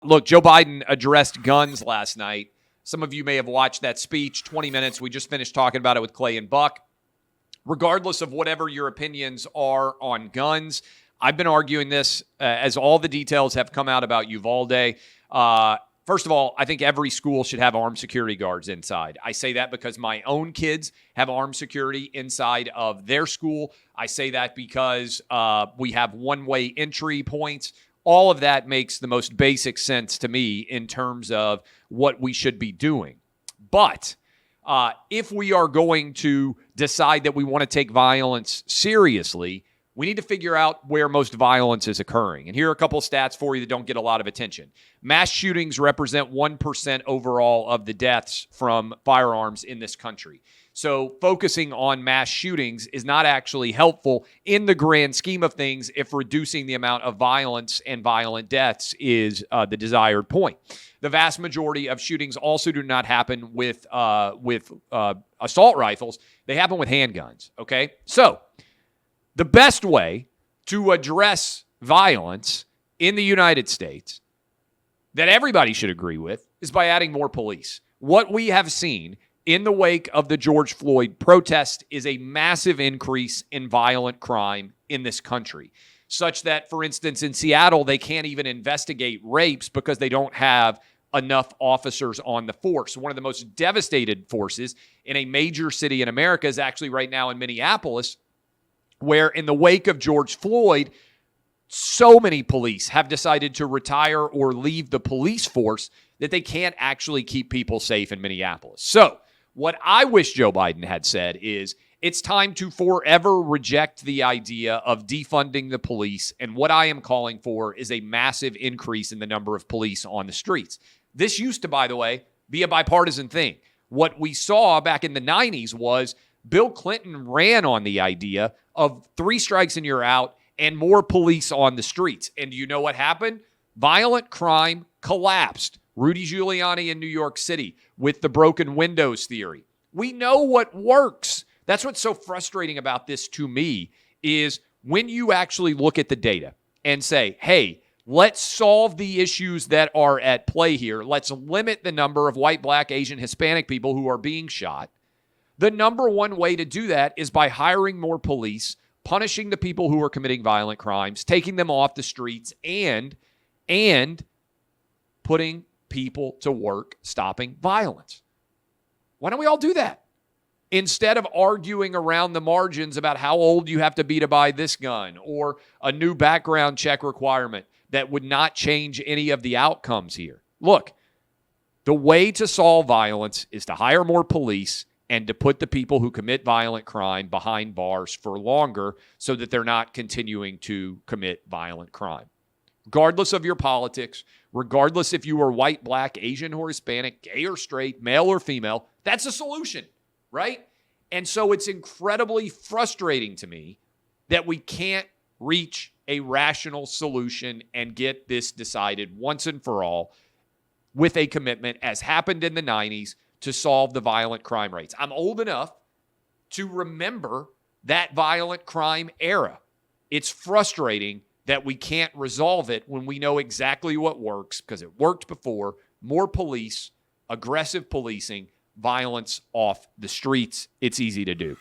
Look, Joe Biden addressed guns last night. Some of you may have watched that speech, 20 minutes. We just finished talking about it with Clay and Buck. Regardless of whatever your opinions are on guns, I've been arguing this as all the details have come out about Uvalde. First of all, I think every school should have armed security guards inside. I say that because my own kids have armed security inside of their school. I say that because we have one-way entry points. All of that makes the most basic sense to me in terms of what we should be doing. But if we are going to decide that we want to take violence seriously, we need to figure out where most violence is occurring. And here are a couple of stats for you that don't get a lot of attention. Mass shootings represent 1% overall of the deaths from firearms in this country. So focusing on mass shootings is not actually helpful in the grand scheme of things if reducing the amount of violence and violent deaths is the desired point. The vast majority of shootings also do not happen with assault rifles. They happen with handguns, okay? So the best way to address violence in the United States that everybody should agree with is by adding more police. What we have seen in the wake of the George Floyd protest is a massive increase in violent crime in this country, such that, for instance, in Seattle, they can't even investigate rapes because they don't have enough officers on the force. One of the most devastated forces in a major city in America is actually right now in Minneapolis, where in the wake of George Floyd, so many police have decided to retire or leave the police force that they can't actually keep people safe in Minneapolis. So what I wish Joe Biden had said is it's time to forever reject the idea of defunding the police. And what I am calling for is a massive increase in the number of police on the streets. This used to, by the way, be a bipartisan thing. What we saw back in the 90s was Bill Clinton ran on the idea of 3 strikes and you're out and more police on the streets. And you know what happened? Violent crime collapsed. Rudy Giuliani in New York City with the broken windows theory. We know what works. That's what's so frustrating about this to me is when you actually look at the data and say, hey, let's solve the issues that are at play here. Let's limit the number of white, black, Asian, Hispanic people who are being shot. The number one way to do that is by hiring more police, punishing the people who are committing violent crimes, taking them off the streets, and putting people to work stopping violence. Why don't we all do that? Instead of arguing around the margins about how old you have to be to buy this gun or a new background check requirement that would not change any of the outcomes here. Look, the way to solve violence is to hire more police and to put the people who commit violent crime behind bars for longer so that they're not continuing to commit violent crime. Regardless of your politics, regardless if you are white, black, Asian or Hispanic, gay or straight, male or female, that's a solution, right? And so it's incredibly frustrating to me that we can't reach a rational solution and get this decided once and for all with a commitment, as happened in the 90s, to solve the violent crime rates. I'm old enough to remember that violent crime era. It's frustrating that we can't resolve it when we know exactly what works, because it worked before. More police, aggressive policing, violence off the streets. It's easy to do.